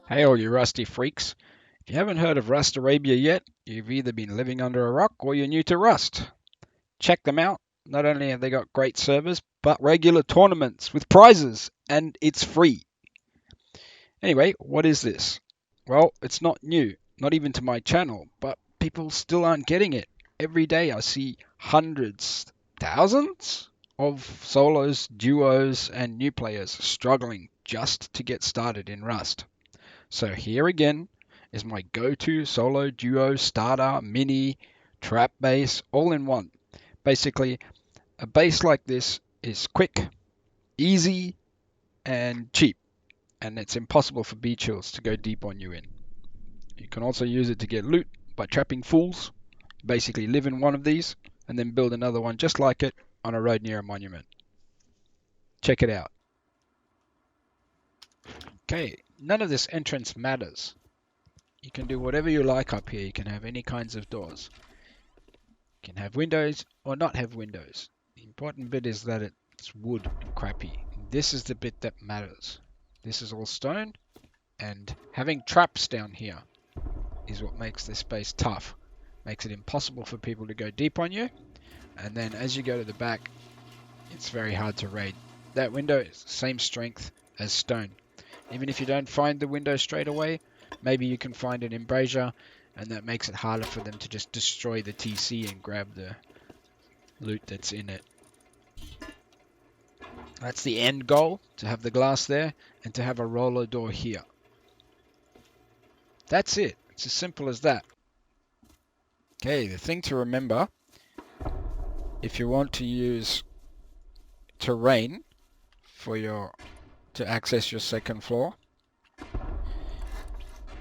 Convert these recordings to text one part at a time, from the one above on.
Hey all you rusty freaks. If you haven't heard of Rust Arabia yet, you've either been living under a rock or you're new to Rust. Check them out. Not only have they got great servers, but regular tournaments with prizes, and it's free. Anyway, what is this? Well, it's not new, not even to my channel, but people still aren't getting it. Every day I see hundreds, thousands of solos, duos, and new players struggling just to get started in Rust. So here again is my go-to solo, duo, starter, mini, trap base, all in one. Basically, a base like this is quick, easy, and cheap. And it's impossible for BCHILLZ to go deep on you in. You can also use it to get loot by trapping fools. Basically live in one of these and then build another one just like it on a road near a monument. Check it out. Okay, none of this entrance matters. You can do whatever you like up here. You can have any kinds of doors. You can have windows or not have windows. The important bit is that it's wood crappy. This is the bit that matters. This is all stone, and having traps down here is what makes this base tough. Makes it impossible for people to go deep on you, and then as you go to the back, it's very hard to raid. That window is the same strength as stone. Even if you don't find the window straight away, maybe you can find an embrasure, and that makes it harder for them to just destroy the TC and grab the loot that's in it. That's the end goal, to have the glass there and to have a roller door here. That's it. It's as simple as that. Okay, the thing to remember, if you want to use terrain to access your second floor,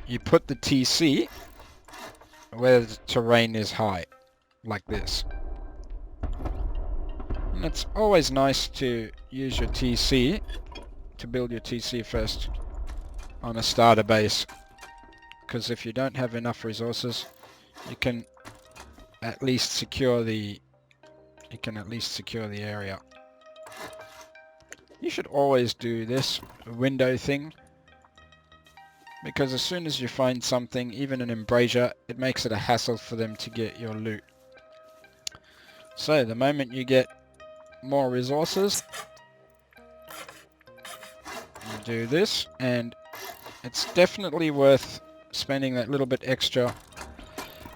you put the TC where the terrain is high, like this. And it's always nice to use your TC to build your TC first on a starter base, because if you don't have enough resources, you can at least secure the area. You should always do this window thing, because as soon as you find something, even an embrasure, it makes it a hassle for them to get your loot. So the moment you get more resources, you do this, and it's definitely worth spending that little bit extra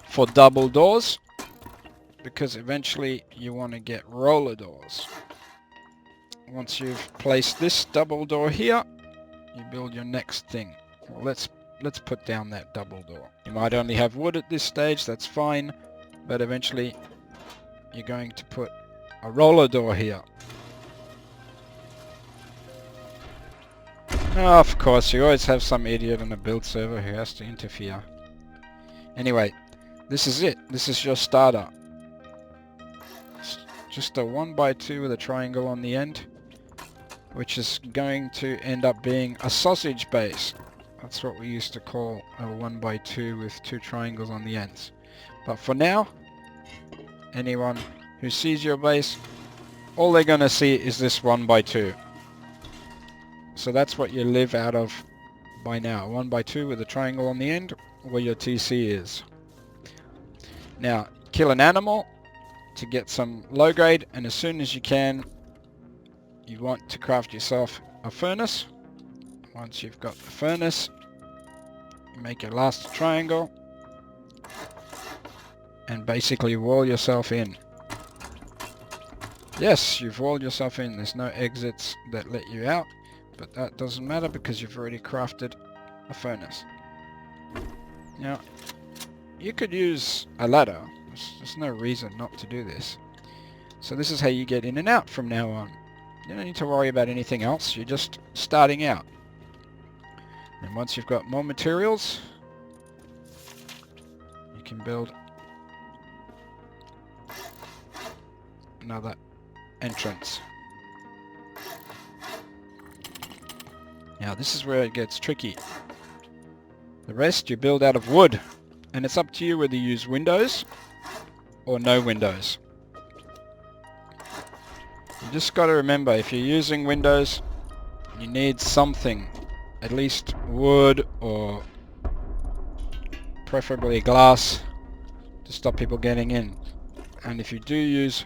for double doors, because eventually you want to get roller doors. Once you've placed this double door here, you build your next thing. Well, let's put down that double door. You might only have wood at this stage, that's fine, but eventually you're going to put a roller door here. Oh, of course, you always have some idiot on a build server who has to interfere. Anyway, this is it. This is your starter. It's just a 1x2 with a triangle on the end, which is going to end up being a sausage base. That's what we used to call a 1x2 with 2 triangles on the ends. But for now, anyone who sees your base, all they're going to see is this 1x2. So that's what you live out of by now. 1x2 with a triangle on the end where your TC is. Now, kill an animal to get some low grade, and as soon as you can, you want to craft yourself a furnace. Once you've got the furnace, you make your last triangle and basically wall yourself in. Yes, you've walled yourself in. There's no exits that let you out, but that doesn't matter because you've already crafted a furnace. Now, you could use a ladder. There's no reason not to do this. So this is how you get in and out from now on. You don't need to worry about anything else. You're just starting out. And once you've got more materials, you can build another entrance. Now this is where it gets tricky. The rest you build out of wood, and it's up to you whether you use windows or no windows. You just got to remember, if you're using windows, you need something, at least wood or preferably glass, to stop people getting in. And if you do use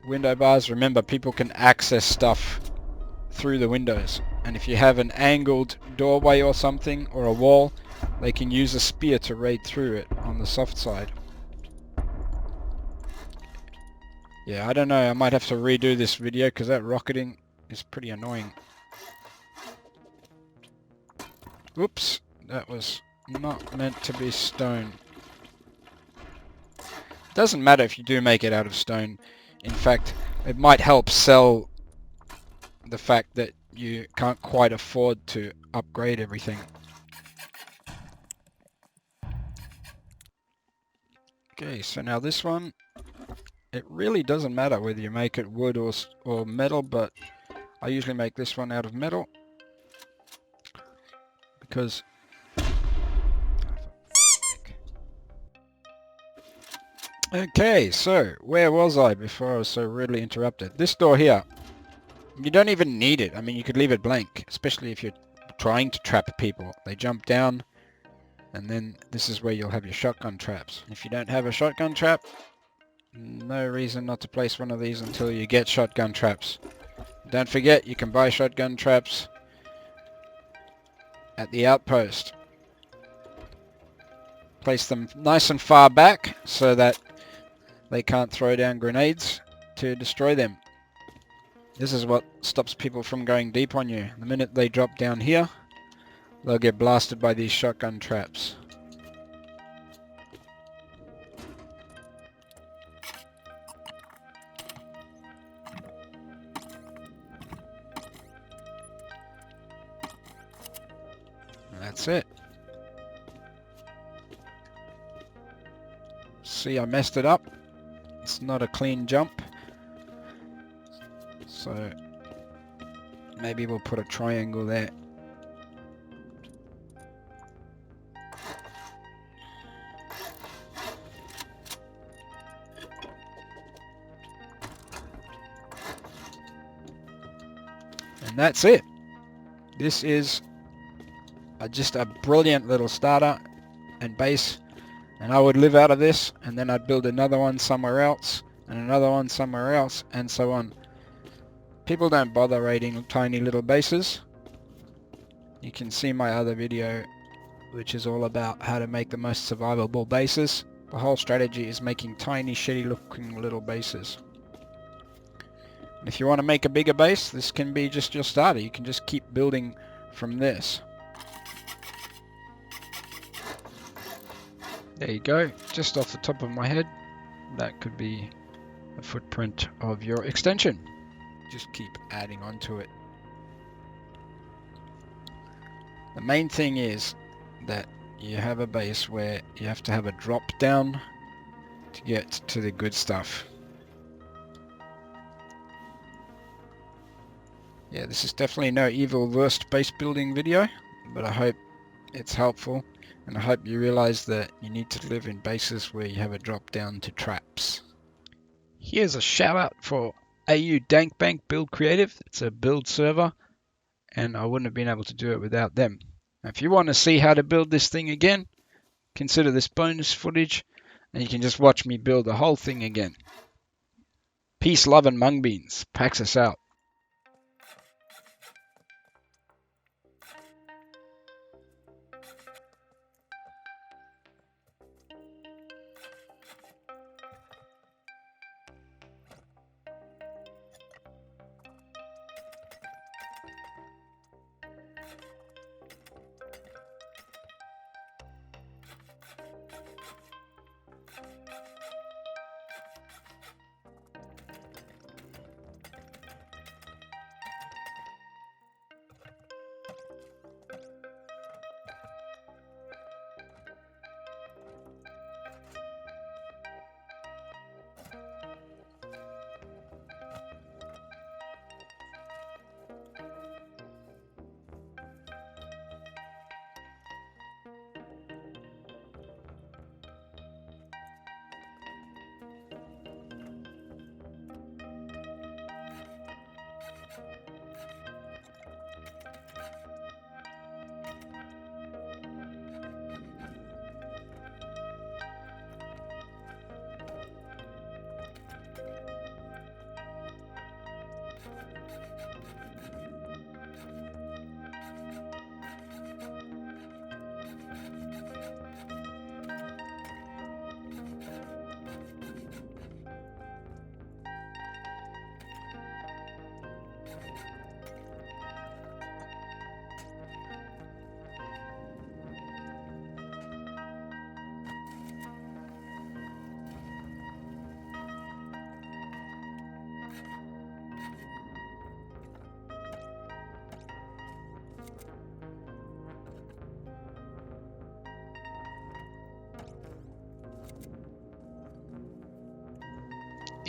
window bars, remember people can access stuff through the windows, and if you have an angled doorway or something, or a wall, they can use a spear to raid through it on the soft side. Yeah, I don't know, I might have to redo this video because that rocketing is pretty annoying. Oops, that was not meant to be stone. Doesn't matter if you do make it out of stone. In fact, it might help sell the fact that you can't quite afford to upgrade everything. Okay, so now this one, it really doesn't matter whether you make it wood or metal, but I usually make this one out of metal because okay, so where was I before I was so rudely interrupted? This door here, you don't even need it. I mean, you could leave it blank, especially if you're trying to trap people. They jump down, and then this is where you'll have your shotgun traps. If you don't have a shotgun trap, no reason not to place one of these until you get shotgun traps. Don't forget, you can buy shotgun traps at the outpost. Place them nice and far back so that they can't throw down grenades to destroy them. This is what stops people from going deep on you. The minute they drop down here, they'll get blasted by these shotgun traps. And that's it. See, I messed it up. It's not a clean jump. So maybe we'll put a triangle there. And that's it. This is just a brilliant little starter and base, and I would live out of this, and then I'd build another one somewhere else, and another one somewhere else, and so on. People don't bother raiding tiny little bases. You can see my other video, which is all about how to make the most survivable bases. The whole strategy is making tiny, shitty looking little bases. And if you want to make a bigger base, this can be just your starter. You can just keep building from this. There you go, just off the top of my head, that could be a footprint of your extension. Just keep adding on to it. The main thing is that you have a base where you have to have a drop down to get to the good stuff. Yeah, this is definitely no Evil Wurst base building video, but I hope it's helpful. And I hope you realize that you need to live in bases where you have a drop down to traps. Here's a shout out for AU DankBank Build Creative. It's a build server, and I wouldn't have been able to do it without them. Now, if you want to see how to build this thing again, consider this bonus footage, and you can just watch me build the whole thing again. Peace, love, and mung beans. Paxus out.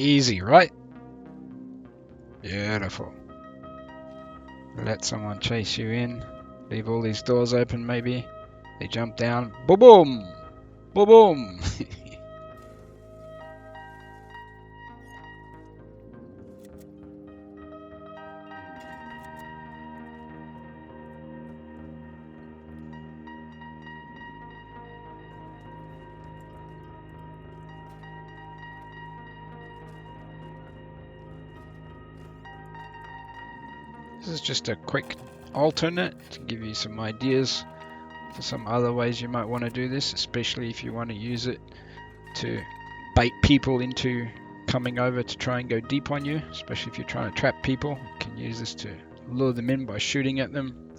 Easy, right? Beautiful. Let someone chase you in. Leave all these doors open maybe. They jump down. Boom boom! Boom boom! This is just a quick alternate to give you some ideas for some other ways you might want to do this, especially if you want to use it to bait people into coming over to try and go deep on you, especially if you're trying to trap people. You can use this to lure them in by shooting at them.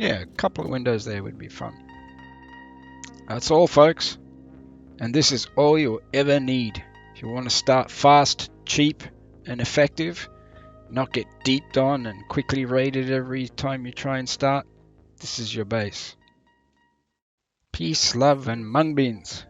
Yeah, a couple of windows there would be fun. That's all, folks. And this is all you'll ever need. If you want to start fast, cheap, and effective, not get deeped on and quickly raided every time you try and start, this is your base. Peace, love, and mung beans.